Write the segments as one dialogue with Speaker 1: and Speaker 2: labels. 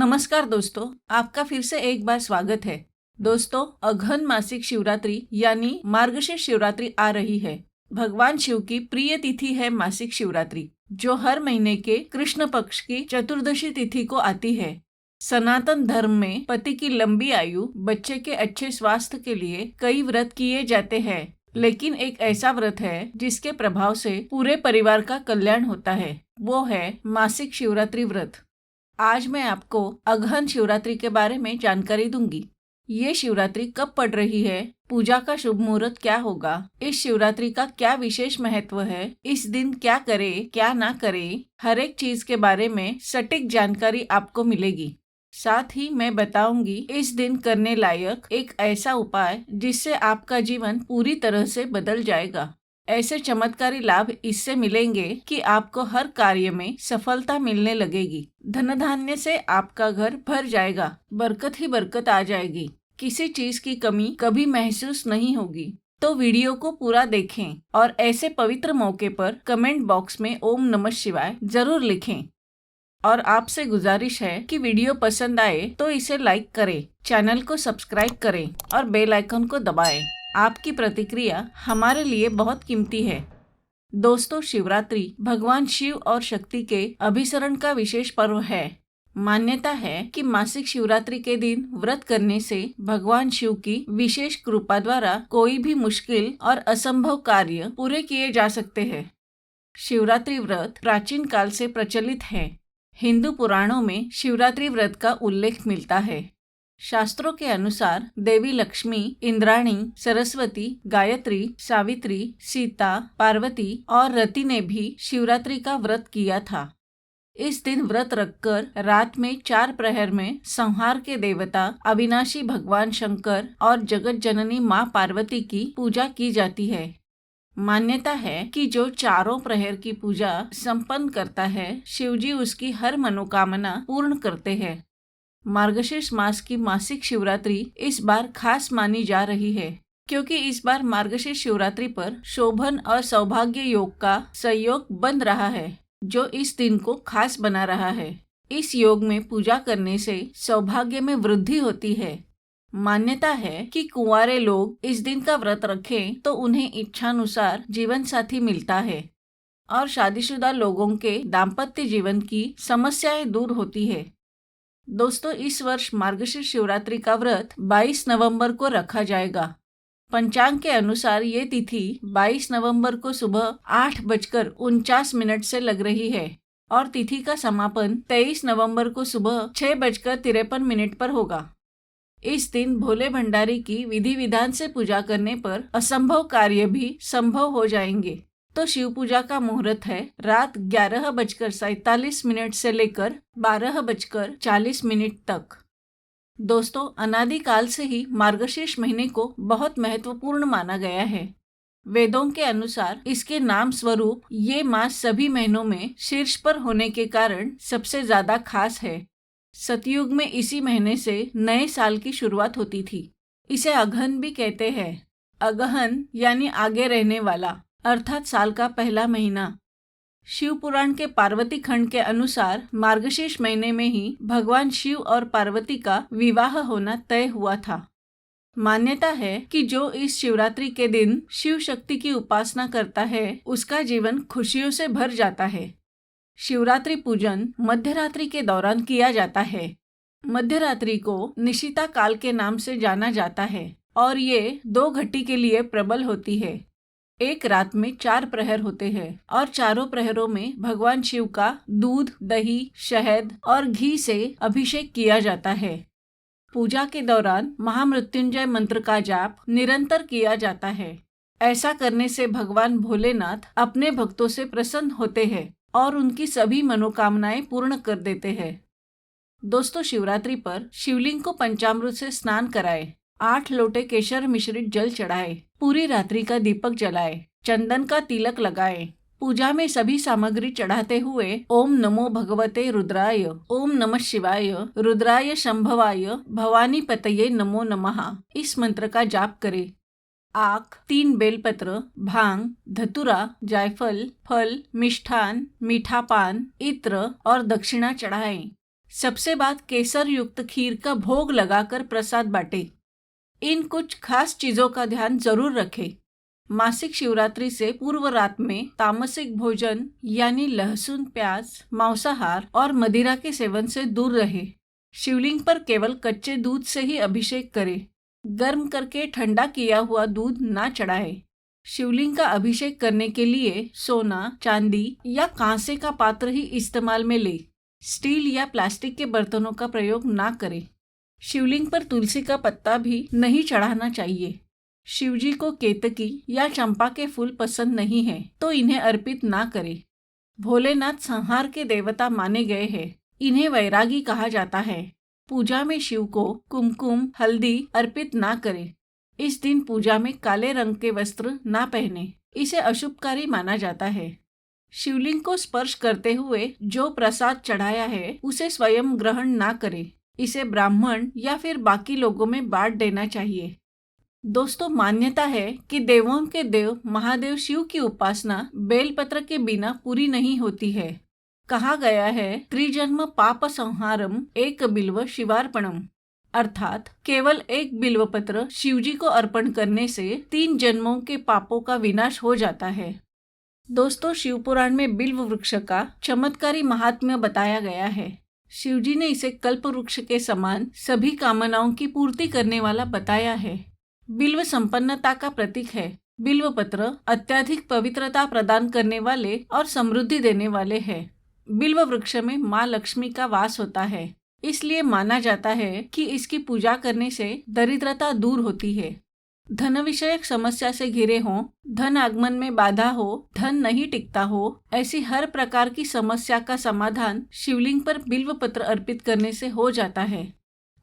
Speaker 1: नमस्कार दोस्तों, आपका फिर से एक बार स्वागत है। दोस्तों, अघन मासिक शिवरात्रि यानी मार्गशीर्ष शिवरात्रि आ रही है। भगवान शिव की प्रिय तिथि है मासिक शिवरात्रि, जो हर महीने के कृष्ण पक्ष की चतुर्दशी तिथि को आती है। सनातन धर्म में पति की लंबी आयु, बच्चे के अच्छे स्वास्थ्य के लिए कई व्रत किए जाते हैं, लेकिन एक ऐसा व्रत है जिसके प्रभाव से पूरे परिवार का कल्याण होता है। वो है मासिक शिवरात्रि व्रत। आज मैं आपको अगहन शिवरात्रि के बारे में जानकारी दूंगी। ये शिवरात्रि कब पड़ रही है, पूजा का शुभ मुहूर्त क्या होगा, इस शिवरात्रि का क्या विशेष महत्व है, इस दिन क्या करे क्या ना करे, हर एक चीज के बारे में सटीक जानकारी आपको मिलेगी। साथ ही मैं बताऊंगी इस दिन करने लायक एक ऐसा उपाय जिससे आपका जीवन पूरी तरह से बदल जाएगा। ऐसे चमत्कारी लाभ इससे मिलेंगे कि आपको हर कार्य में सफलता मिलने लगेगी। धन धान्य से आपका घर भर जाएगा, बरकत ही बरकत आ जाएगी। किसी चीज की कमी कभी महसूस नहीं होगी। तो वीडियो को पूरा देखें और ऐसे पवित्र मौके पर कमेंट बॉक्स में ओम नमः शिवाय जरूर लिखें। और आपसे गुजारिश है कि वीडियो पसंद आए तो इसे लाइक करें, चैनल को सब्सक्राइब करें और बेल आइकन को दबाएं। आपकी प्रतिक्रिया हमारे लिए बहुत कीमती है। दोस्तों, शिवरात्रि भगवान शिव और शक्ति के अभिसरण का विशेष पर्व है। मान्यता है कि मासिक शिवरात्रि के दिन व्रत करने से भगवान शिव की विशेष कृपा द्वारा कोई भी मुश्किल और असंभव कार्य पूरे किए जा सकते हैं। शिवरात्रि व्रत प्राचीन काल से प्रचलित है। हिंदू पुराणों में शिवरात्रि व्रत का उल्लेख मिलता है। शास्त्रों के अनुसार देवी लक्ष्मी, इंद्राणी, सरस्वती, गायत्री, सावित्री, सीता, पार्वती और रति ने भी शिवरात्रि का व्रत किया था। इस दिन व्रत रखकर रात में 4 प्रहर में संहार के देवता अविनाशी भगवान शंकर और जगत जननी माँ पार्वती की पूजा की जाती है। मान्यता है कि जो चारों प्रहर की पूजा संपन्न करता है, शिवजी उसकी हर मनोकामना पूर्ण करते हैं। मार्गशीर्ष मास की मासिक शिवरात्रि इस बार खास मानी जा रही है, क्योंकि इस बार मार्गशीर्ष शिवरात्रि पर शोभन और सौभाग्य योग का संयोग बन रहा है, जो इस दिन को खास बना रहा है। इस योग में पूजा करने से सौभाग्य में वृद्धि होती है। मान्यता है कि कुंवारे लोग इस दिन का व्रत रखें तो उन्हें इच्छानुसार जीवन साथी मिलता है और शादीशुदा लोगों के दाम्पत्य जीवन की समस्याएं दूर होती है। दोस्तों, इस वर्ष मार्गशीर्ष शिवरात्रि का व्रत 22 नवंबर को रखा जाएगा। पंचांग के अनुसार ये तिथि 22 नवंबर को सुबह 8:49 से लग रही है और तिथि का समापन 23 नवंबर को सुबह 6:53 पर होगा। इस दिन भोले भंडारी की विधि विधान से पूजा करने पर असंभव कार्य भी संभव हो जाएंगे। तो शिव पूजा का मुहूर्त है रात 11:47 से लेकर 12:40 तक। दोस्तों, अनादिकाल से ही मार्गशीर्ष महीने को बहुत महत्वपूर्ण माना गया है। वेदों के अनुसार इसके नाम स्वरूप ये मास सभी महीनों में शीर्ष पर होने के कारण सबसे ज्यादा खास है। सतयुग में इसी महीने से नए साल की शुरुआत होती थी। इसे अगहन भी कहते हैं। अगहन यानी आगे रहने वाला, अर्थात साल का पहला महीना। शिव पुराण के पार्वती खंड के अनुसार मार्गशीर्ष महीने में ही भगवान शिव और पार्वती का विवाह होना तय हुआ था। मान्यता है कि जो इस शिवरात्रि के दिन शिव शक्ति की उपासना करता है, उसका जीवन खुशियों से भर जाता है। शिवरात्रि पूजन मध्यरात्रि के दौरान किया जाता है। मध्यरात्रि को निशिता काल के नाम से जाना जाता है और ये 2 घटी के लिए प्रबल होती है। एक रात में 4 प्रहर होते हैं और चारों प्रहरों में भगवान शिव का दूध, दही, शहद और घी से अभिषेक किया जाता है। पूजा के दौरान महामृत्युंजय मंत्र का जाप निरंतर किया जाता है। ऐसा करने से भगवान भोलेनाथ अपने भक्तों से प्रसन्न होते हैं और उनकी सभी मनोकामनाएं पूर्ण कर देते हैं। दोस्तों, शिवरात्रि पर शिवलिंग को पंचामृत से स्नान कराएं, 8 लोटे केशर मिश्रित जल चढ़ाएं, पूरी रात्रि का दीपक जलाएं, चंदन का तिलक लगाएं। पूजा में सभी सामग्री चढ़ाते हुए ओम नमो भगवते रुद्राय, ओम नमः शिवाय, रुद्राय शंभवाय, भवानी पतये नमो नमः इस मंत्र का जाप करें। आक, 3 बेलपत्र, भांग, धतूरा, जायफल, फल, मिष्ठान, मीठा पान, इत्र और दक्षिणा चढ़ाएं। सबसे बाद केसर युक्त खीर का भोग लगाकर प्रसाद बांटे। इन कुछ खास चीजों का ध्यान जरूर रखें। मासिक शिवरात्रि से पूर्व रात में तामसिक भोजन यानी लहसुन, प्याज, मांसाहार और मदिरा के सेवन से दूर रहे। शिवलिंग पर केवल कच्चे दूध से ही अभिषेक करें। गर्म करके ठंडा किया हुआ दूध ना चढ़ाए। शिवलिंग का अभिषेक करने के लिए सोना, चांदी या कांसे का पात्र ही इस्तेमाल में ले। स्टील या प्लास्टिक के बर्तनों का प्रयोग ना करें। शिवलिंग पर तुलसी का पत्ता भी नहीं चढ़ाना चाहिए। शिवजी को केतकी या चंपा के फूल पसंद नहीं है तो इन्हें अर्पित ना करें। भोलेनाथ संहार के देवता माने गए हैं। इन्हें वैरागी कहा जाता है। पूजा में शिव को कुमकुम, हल्दी अर्पित ना करें। इस दिन पूजा में काले रंग के वस्त्र ना पहने। इसे अशुभकारी माना जाता है। शिवलिंग को स्पर्श करते हुए जो प्रसाद चढ़ाया है उसे स्वयं ग्रहण ना करें। इसे ब्राह्मण या फिर बाकी लोगों में बांट देना चाहिए। दोस्तों, मान्यता है कि देवों के देव महादेव शिव की उपासना बेलपत्र के बिना पूरी नहीं होती है। कहा गया है, त्रिजन्म पाप संहारम एक बिल्व शिवार्पणम, अर्थात केवल एक बिल्व पत्र शिवजी को अर्पण करने से 3 जन्मों के पापों का विनाश हो जाता है। दोस्तों, शिवपुराण में बिल्व वृक्ष का चमत्कारी महात्म्य बताया गया है। शिवजी ने इसे कल्प वृक्ष के समान सभी कामनाओं की पूर्ति करने वाला बताया है। बिल्व संपन्नता का प्रतीक है। बिल्व पत्र अत्यधिक पवित्रता प्रदान करने वाले और समृद्धि देने वाले हैं। बिल्व वृक्ष में माँ लक्ष्मी का वास होता है, इसलिए माना जाता है कि इसकी पूजा करने से दरिद्रता दूर होती है। धन विषयक समस्या से घिरे हों, धन आगमन में बाधा हो, धन नहीं टिकता हो, ऐसी हर प्रकार की समस्या का समाधान शिवलिंग पर बिल्व पत्र अर्पित करने से हो जाता है।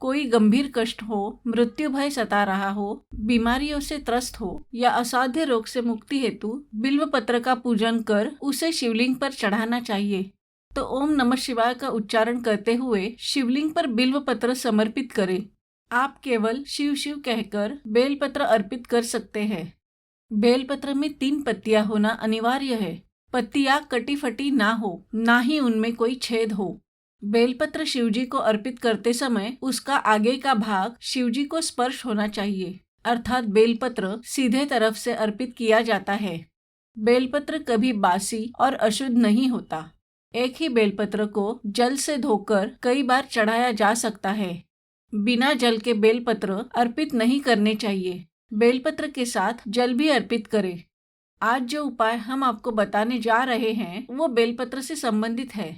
Speaker 1: कोई गंभीर कष्ट हो, मृत्यु भय सता रहा हो, बीमारियों से त्रस्त हो या असाध्य रोग से मुक्ति हेतु बिल्व पत्र का पूजन कर उसे शिवलिंग पर चढ़ाना चाहिए। तो ओम नमः शिवाय का उच्चारण करते हुए शिवलिंग पर बिल्व पत्र समर्पित करें। आप केवल शिव शिव कहकर बेलपत्र अर्पित कर सकते हैं। बेलपत्र में 3 पत्तियां होना अनिवार्य है। पत्तियां कटी फटी ना हो, ना ही उनमें कोई छेद हो। बेलपत्र शिवजी को अर्पित करते समय उसका आगे का भाग शिवजी को स्पर्श होना चाहिए, अर्थात बेलपत्र सीधे तरफ से अर्पित किया जाता है। बेलपत्र कभी बासी और अशुद्ध नहीं होता। एक ही बेलपत्र को जल से धोकर कई बार चढ़ाया जा सकता है। बिना जल के बेलपत्र अर्पित नहीं करने चाहिए। बेलपत्र के साथ जल भी अर्पित करें। आज जो उपाय हम आपको बताने जा रहे हैं वो बेलपत्र से संबंधित है।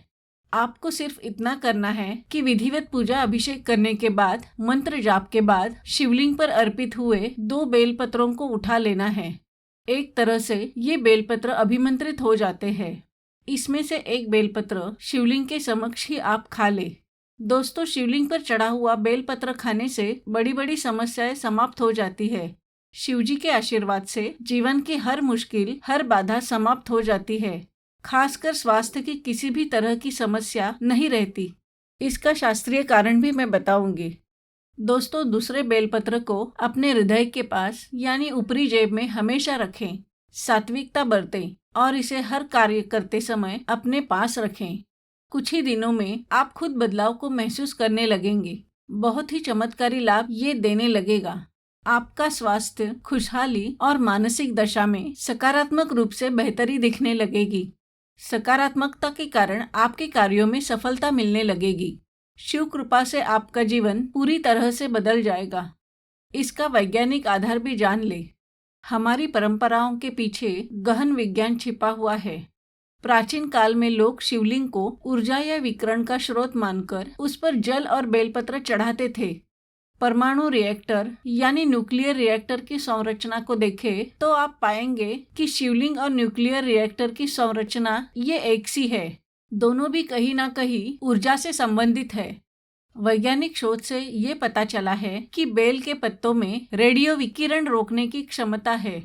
Speaker 1: आपको सिर्फ इतना करना है कि विधिवत पूजा अभिषेक करने के बाद मंत्र जाप के बाद शिवलिंग पर अर्पित हुए 2 बेलपत्रों को उठा लेना है। एक तरह से ये बेलपत्र अभिमंत्रित हो जाते हैं। इसमें से एक बेलपत्र शिवलिंग के समक्ष ही आप खा ले। दोस्तों, शिवलिंग पर चढ़ा हुआ बेलपत्र खाने से बड़ी बड़ी समस्याएं समाप्त हो जाती है। शिवजी के आशीर्वाद से जीवन की हर मुश्किल, हर बाधा समाप्त हो जाती है। खासकर स्वास्थ्य की किसी भी तरह की समस्या नहीं रहती। इसका शास्त्रीय कारण भी मैं बताऊंगी। दोस्तों, दूसरे बेलपत्र को अपने हृदय के पास यानी ऊपरी जेब में हमेशा रखें। सात्विकता बरतें और इसे हर कार्य करते समय अपने पास रखें। कुछ ही दिनों में आप खुद बदलाव को महसूस करने लगेंगे। बहुत ही चमत्कारी लाभ ये देने लगेगा। आपका स्वास्थ्य, खुशहाली और मानसिक दशा में सकारात्मक रूप से बेहतरी दिखने लगेगी। सकारात्मकता के कारण आपके कार्यों में सफलता मिलने लगेगी। शिव कृपा से आपका जीवन पूरी तरह से बदल जाएगा। इसका वैज्ञानिक आधार भी जान ले। हमारी परंपराओं के पीछे गहन विज्ञान छिपा हुआ है। प्राचीन काल में लोग शिवलिंग को ऊर्जा या विकिरण का स्रोत मानकर उस पर जल और बेलपत्र चढ़ाते थे। परमाणु रिएक्टर यानी न्यूक्लियर रिएक्टर की संरचना को देखें तो आप पाएंगे कि शिवलिंग और न्यूक्लियर रिएक्टर की संरचना ये एक सी है। दोनों भी कहीं ना कहीं ऊर्जा से संबंधित है। वैज्ञानिक शोध से ये पता चला है कि बेल के पत्तों में रेडियो विकिरण रोकने की क्षमता है।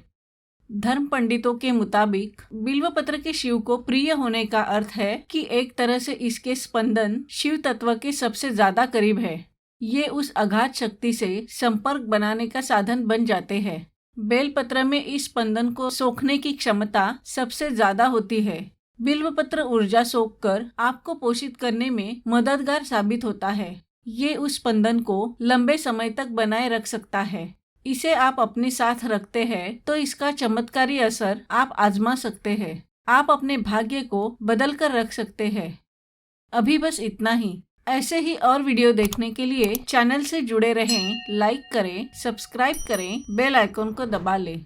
Speaker 1: धर्म पंडितों के मुताबिक बिल्व पत्र के शिव को प्रिय होने का अर्थ है कि एक तरह से इसके स्पंदन शिव तत्व के सबसे ज्यादा करीब है। ये उस अगाध शक्ति से संपर्क बनाने का साधन बन जाते हैं। बेल पत्र में इस स्पंदन को सोखने की क्षमता सबसे ज्यादा होती है। बिल्वपत्र ऊर्जा सोखकर आपको पोषित करने में मददगार साबित होता है। ये उस स्पंदन को लंबे समय तक बनाए रख सकता है। इसे आप अपने साथ रखते हैं तो इसका चमत्कारी असर आप आजमा सकते हैं। आप अपने भाग्य को बदल कर रख सकते हैं। अभी बस इतना ही। ऐसे ही और वीडियो देखने के लिए चैनल से जुड़े रहें, लाइक करें, सब्सक्राइब करें, बेल आइकॉन को दबा लें।